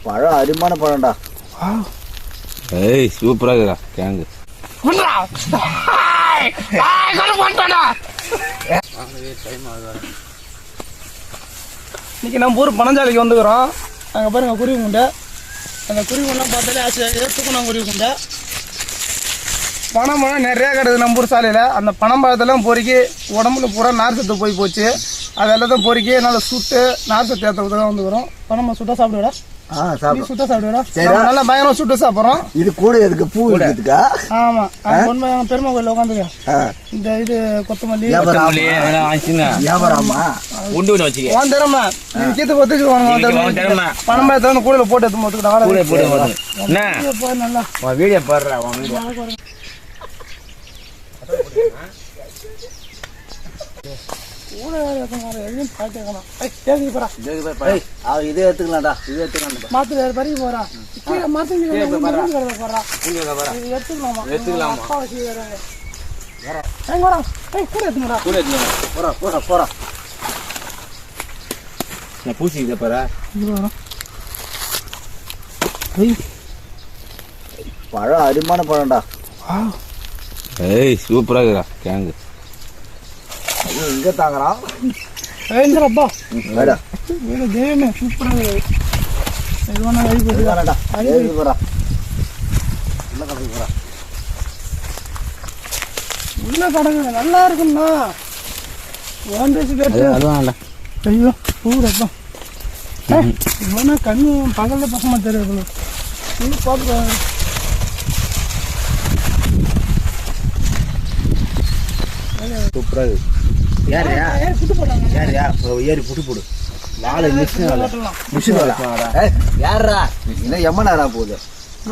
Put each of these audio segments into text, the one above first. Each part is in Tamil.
பழம் அருமையான பழம்டா. ஏய் சூப்பரா இருக்குடா கேங்கு. இன்னைக்கு நம்ம ஊர் பனஞ்சாலைக்கு வந்துக்கிறோம். அங்கே பாருங்க குருவி குண்டை. அந்த குருவி குண்டெலாம் பார்த்தாலே ஆசையாக தூக்கணும். குருவி குண்டை பனைமரம் நிறையா கிடக்குது நம்ம ஊர் சாலையில். அந்த பனம்பழத்தெல்லாம் பொறுக்கி உடம்புல பூரா நார் சத்து போய் போச்சு. அது எல்லாத்தையும் பொறுக்கி நல்லா சுட்டு நார் சத்து ஏற்றதுக்கு தான் வந்துக்கிறோம். பனம்பழம் சுட்டா சாப்பிடுவேடா? சுட்டா சாப்பிடுவேடா? நல்லா பயங்கரம் சுட்டு சாப்பிட்றோம். இது கூட எதுக்கு பூ எடுத்துக்கா? ஆமா பெருமா கோயில உட்காந்துக்க. இந்த இது கொத்தமல்லி திறமை கீத்து கொத்துக்கு பனம்பழத்தை வந்து கூடையில போட்டு எடுத்து போட்டுக்கிட்டா நல்லா வீடியோ பாடுறா. இது எடுத்துக்கலாம்டா. இது எடுத்துக்கலாம். மாத்துல பறிக்க போறா பூசி பாரு. பழம் அருமையான பழம்டா. ஏய் சூப்பரா இருக்குடா கேங்கு. இங்க தாங்கறான். ஏங்கறப்பா வேடா வேற தேவனே சூப்பரா இருக்கு. இதுவனா ஐ போடுடா. ஐ போடுடா. உள்ள கடக்கு போடா. உள்ள கடக்கு நல்லா இருக்குன்னா. வாண்டேஜ் கேட் அதுவான்டா. ஐயோ பூரப்பா. இவனா கண்ணு பகல்ல பசமா தெரியுது. நீ பாத்து சூப்பரா இருக்கு. யாரியா ஏறி புட்டு போடு. வாழை மிஷின் யாரா என்ன எம்மனாரா போகுது?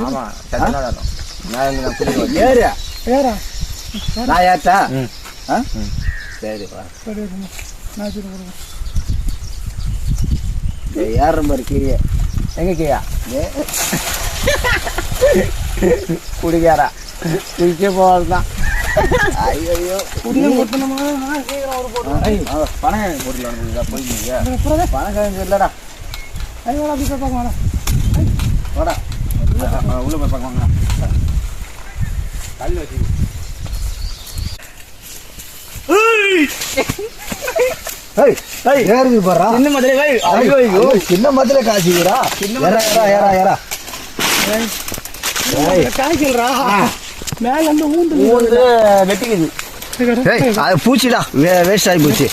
ஆமா ஏறியா நான் ஏத்தா. சரிப்பா ஏற மாதிரி கீரியா எங்க கேயா குடிக்காரா குடிக்க போறதுதான். ஐயோ பணக்காரங்க போட்டுலாம் போய் பணக்காரங்க இல்லடா. வாடா உள்ள போய் பார்க்கவாங்க. கல் வச்சு ஏறுது பாரு. சின்ன மதுரை சின்ன மதுரை காய்ச்சிக்கிறா. ஏறா காய்க்கல்றா மேல வந்து ஊந்து வெட்டிக்குது. அது பூச்சிடா வேஸ்ட் ஆகி போச்சு.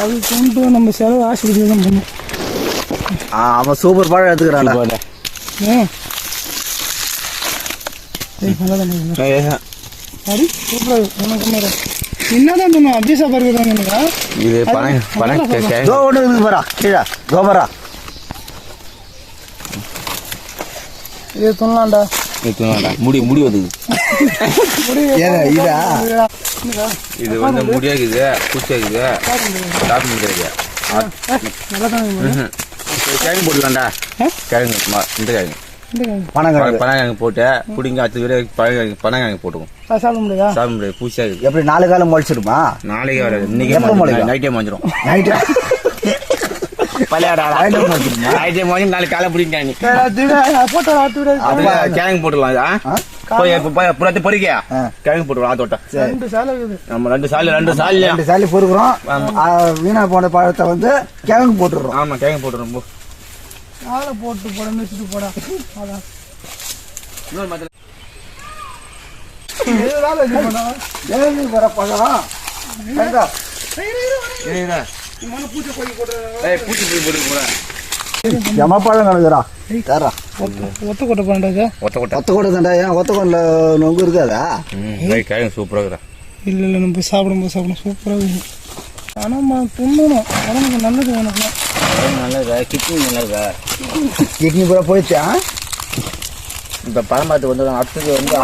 அது கொண்டு நம்ம செலவு ஆஸ்பத்திரி தான் பண்ணும். அவன் சூப்பர் பழம் எடுத்துக்கிறான். என்னதான் பண்ணும் அப்படியே சாப்பாடு. இது துண்ணலாம்டா. முடி வருது. இது வந்து முடியாக்குது பூச்சியாக்குது. சாப்பிட முடியாது. கிழங்கு போட்டுக்கலாம்டா. கிழங்கு இந்த கிழங்கு பனங்கிழங்கு போட்டு பிடிங்க. அடுத்த வீடு பனங்கிழங்கு போட்டுக்கும். சாப்பிட முடியாது பூச்சியாக்குது. எப்படி 4 காலம் முளைச்சிடுமா? நாளைக்கு வராது. இன்னைக்கு நைட்டே மஞ்சிடும். நாளைக்கு காலை பிடிக்காங்க. கிழங்கு போட்டுடலாம். பொறிக்கா கிழங்கு போட்டுருவோம். ஆத்தோட்ட 2 சாலி பொறுக்கிறோம். வீணா போன பழத்தை வந்து கிழங்கு போட்டுறோம். ஆமா கிழங்கு போட்டுறோம். போட்டு போட மிச்சிட்டு போடா. வர பழம் எமப்பழம் கணக்குறா. ஒத்த கொட்டை பண்றாங்க. ஒத்த கொட்டை தாண்டா. ஏன் ஒத்த கொண்டல நொங்கு இருக்காதா? கிழங்கு சூப்பரா இருக்குடா. இல்ல நம்ம சாப்பிடும் சூப்பரா இருக்கு. ஆனா துண்ணணும். உடம்புக்கு நல்லது. உனக்கு நல்லதா? கிட்னி நல்லதா? கிட்னி பூரா போயிடுச்சா? இப்ப பழமாத்து வந்து அடுத்தது வந்து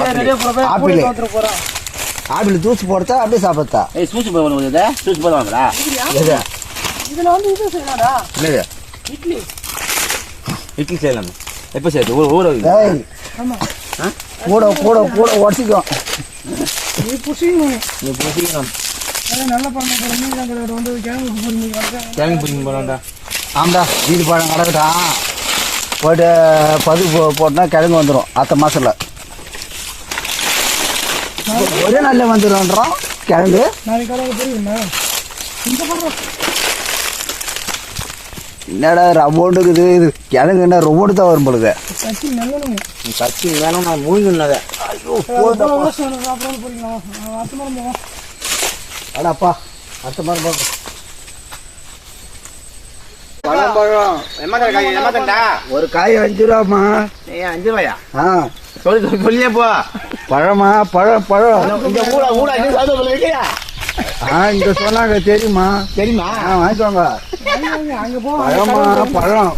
ஆப்பிள் ஜூஸ் போடுறதா அப்படியே சாப்பிடுறதா? சூஸ் போடுவாங்க. சூஸ் போடுவாங்களா? இதுல வந்து இது செய்யலாம்டா. என்னது? இட்லி செய்யலாம். எப்ப செய்யுது? ஊற ஆமா கூட உடச்சிக்கும். நீ புசிக்கணும். நல்ல பண்ண வந்து கிழங்கு பிடிக்கும் போறான்டா. ஆமாடா வீடு பழம் கிடக்கட்டான் போய்ட்டு பதுப்பு போட்டோன்னா கிழங்கு வந்துடும் அடுத்த மாதத்தில் ஒரே நாளில் வந்துடும்ன்றோம் கிழங்கு. நாளைக்கு காலையில் தெரியுமா இந்த படம் என்னடா ரமௌண்டு இருக்குது இது கிழங்கு என்ன ரொமோண்டு தான் வரும் பொழுது கட்சி நல்லணும் கட்சி வேணும் நான் மூழ்கினதை. ஐயோ போதும் அப்புறம் போறீங்களா அடுத்த மாதிரி போவோம். அடாப்பா அடுத்த மாதிரி பார்ப்போம். ஒரு காய் 5 ரூபாம்மா. 5 ரூபாயா? ஆ சொல்லியே போ. பழமா பழம் இங்க சொன்னாங்க தெரியுமா? தெரியுமா? வாங்கிக்கோங்க. அங்க போ பழமா பழம்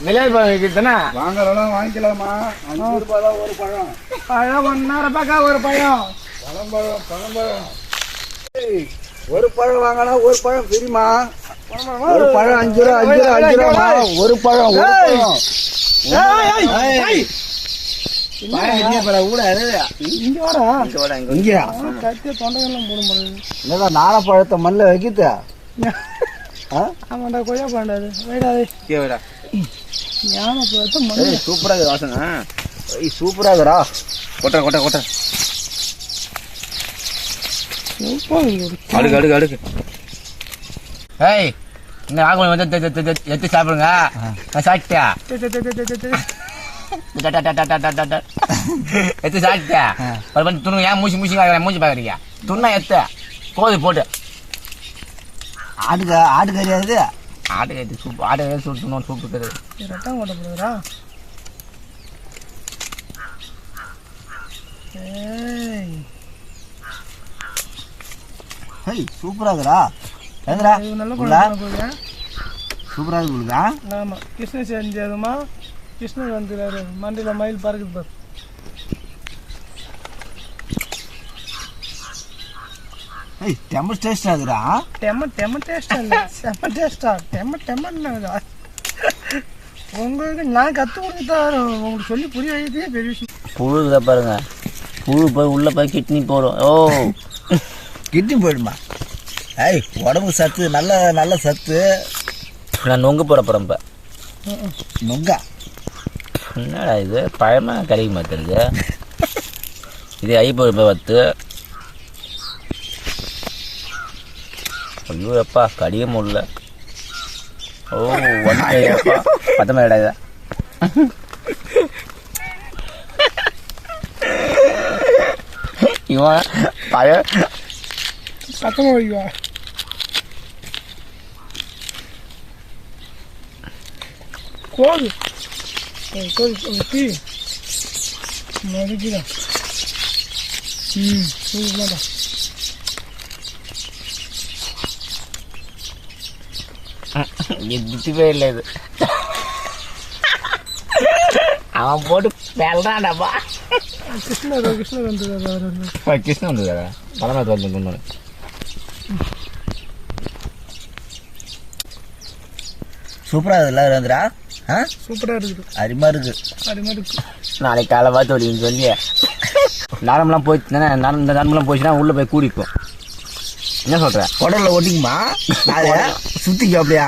விளையாடு பழம் தானே வாங்கலாம் வாங்கிக்கலாமா? 5 ரூபாய் தான் ஒரு பழம். பழம் 1.5 ரூபாய்க்கா ஒரு பழம். பழம் ஒரு பழம் வாங்கினா ஒரு பழம் ஃப்ரீமா? ஒரு பழம் 5 ரூபா ஒரு பழம் நாரப்பழத்தை மண்ணில் வைக்கிட்ட. ஆமாண்டா கொய்யா பழம் வைடாது ஞான பழத்தை மண்ணு சூப்பராக வாசனை. சூப்பராகடா. கொட்ட அடுக்கு அடுக்கு. ஏய் இந்த ஆகுமதி வந்து எடுத்து சாப்பிடுங்க. நான் சாப்பிட்டியா? எடுத்து சாப்பிட்டியா? துணு ஏன் மூச்சு மூச்சு பார்க்குறீங்க? துண்ணா எத்த கோது போட்டு ஆடு கறியாது. ஆட்டுக்கறி சூப் ஆட்டுக்கறி சூப்பு சூப்பு ரத்தம் ஓட்ட போடுறா. சூப்பராகுதா சூப்பரா இருக்குதா. ஆமா கிருஷ்ண செஞ்சதுமா கிருஷ்ணர் வந்துடுறாரு மண்டியில மயில் பறக்குது பாரு. டெம்ம டேஸ்ட் ஆகுதா. டெம்ம டேஸ்டா இல்ல செம்ம டேஸ்டா டெம்ம உங்களுக்கு நான் கத்து கொடுத்தா உங்களுக்கு சொல்லி புரிய வைக்கிறதே பெரிய விஷயம். புழுத பாருங்க. புழு போய் உள்ள போய் கிட்னி போடும். ஓ கிட்னி போயிடுமா? உடம்பு சத்து நல்ல சத்து. நான் நொங்கு போட போறேன். இப்போ நொங்கா என்னடா இது பழமா கிடைக்க மாட்டேங்குது. இது 50 ரூபாய் வத்து. ஐயோ எப்பா கடிய முடியல. ஓ 1 பத்தமா இடாதா. இவன் பழைய சத்தமாக வைக்குவா. கோது வெட்டி மதிக்குதான். சூப்பராடா. எதிர்த்துவே இல்லை இது. அவன் போட்டு வெள்ளாடாப்பா. கிருஷ்ணர் வந்து கிருஷ்ணன் வந்துதாரா பழமாத்து வந்து கொண்டு சூப்பரா இருக்குல்ல வந்துடா. சூப்பரா இருக்குது. அருமா இருக்கு. நாளைக்கு காலை பார்த்து ஓடின்னு சொல்லி நரம்பெல்லாம் போயிடுச்சு தானே. இந்த நரம்பெல்லாம் போயிடுச்சுன்னா உள்ள போய் கூடிக்கும். என்ன சொல்ற? உடல்ல ஒட்டிக்குமா? சுத்திக்கு அப்படியா?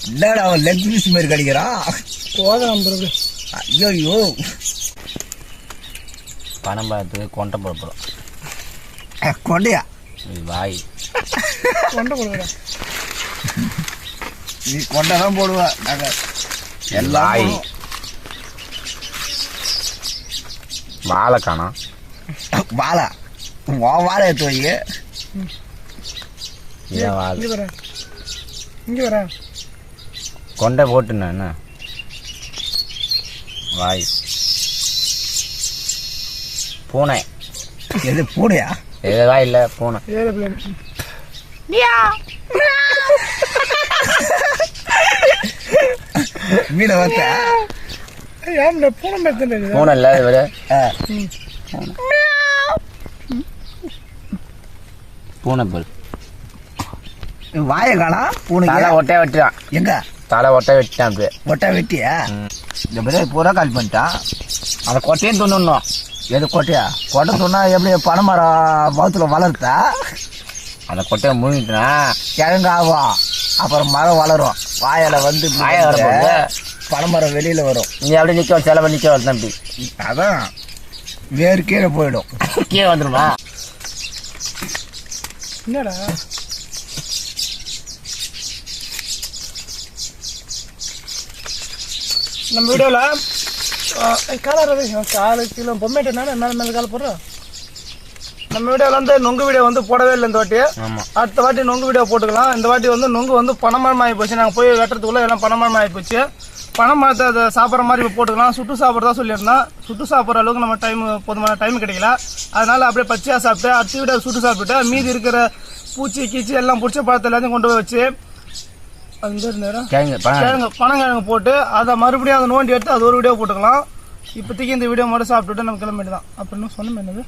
என்னடா அவன் லெக் பீஸ் மாதிரி கிடைக்கிறான். ஐயோ பணம் பார்த்து கொண்டை போட போகிறோம். கொண்டையா? வாய் கொண்டை போடுற. நீ கொண்டை தான் போடுவ. நாங்கள் வாய் வாழை காணோம். வாழை வாழை எடுத்து வை. இதான் வாழை. இங்கே வர கொண்டை போட்டுண்ணா என்ன வாய். பூனை. எது பூனையா? எதா இல்லை பூனை. மீனை வந்த பூனை இல்லை இவரு. பூனை போல் வாயை காணா. பூனை தலை ஒட்டையை வெட்டிட்டான். எங்க தலை ஒட்டை வெட்டிட்டான். அப்படியே ஒட்டை வெட்டியா? இந்த மாதிரி பூரா கால் பண்ணிட்டான். அந்த கொட்டையும் துண்ணுணும். எது கொட்டையா? கொட்டை சொன்னா எப்படி பனைமரம் மரத்துல வளருதா? அந்த கொட்டையை முழுங்கிட்டுனா கிழங்கு ஆகும், அப்புறம் மரம் வளரும், வாயில வந்து வாயை வரப்போகுது, பனைமரம் வெளியில வரும். நீ அப்படியே நிற்க செலவு நிற்க வர தம்பி. அதான் வேறு கீழே போயிடும். கீழே வந்துடுமா? என்னடா நம்ம வீடியோவில் கால கிலோ பொம்மைட்டா மேலே கால போடுறோம். நம்ம வீடியோவில் வந்து நொங்கு வீடியோ வந்து போடவே இல்லை இந்த வாட்டி. அடுத்த வாட்டி நொங்கு வீடியோ போட்டுக்கலாம். இந்த வாட்டி வந்து நொங்கு வந்து பனைமரம் ஆகி போச்சு. நாங்கள் போய் வெட்டுறதுக்குள்ள எல்லாம் பனைமரம் ஆகி போச்சு. பனைமரத்தை அதை சாப்பிட்ற மாதிரி இப்போ போட்டுக்கலாம். சுட்டு சாப்பிட்றதா சொல்லியிருந்தோம். சுட்டு சாப்பிட்ற அளவுக்கு நம்ம போதுமான டைம் கிடைக்கல. அதனால அப்படியே பச்சையாக சாப்பிட்டு அடுத்த வீடியோ சுட்டு சாப்பிட்டு மீதி இருக்கிற பூச்சி கீச்சி எல்லாம் பிடிச்ச பழத்தை எல்லாத்தையும் கொண்டு போய் வச்சு பனங்கிழங்கு போட்டு அதை மறுபடியும் அதை நோண்டி எடுத்து அது ஒரு வீடியோ போட்டுக்கலாம். இப்போதைக்கு இந்த வீடியோ மட்டும் சாப்பிட்டுட்டு நம்ம கிளம்பிட்டு தான். அப்படின்னு சொன்னோம். என்னது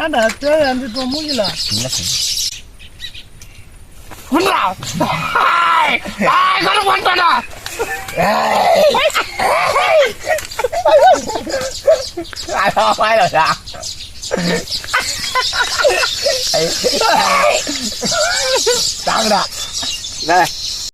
ஏண்டா தேவை அஞ்சு மூங்கில சாப்பிடா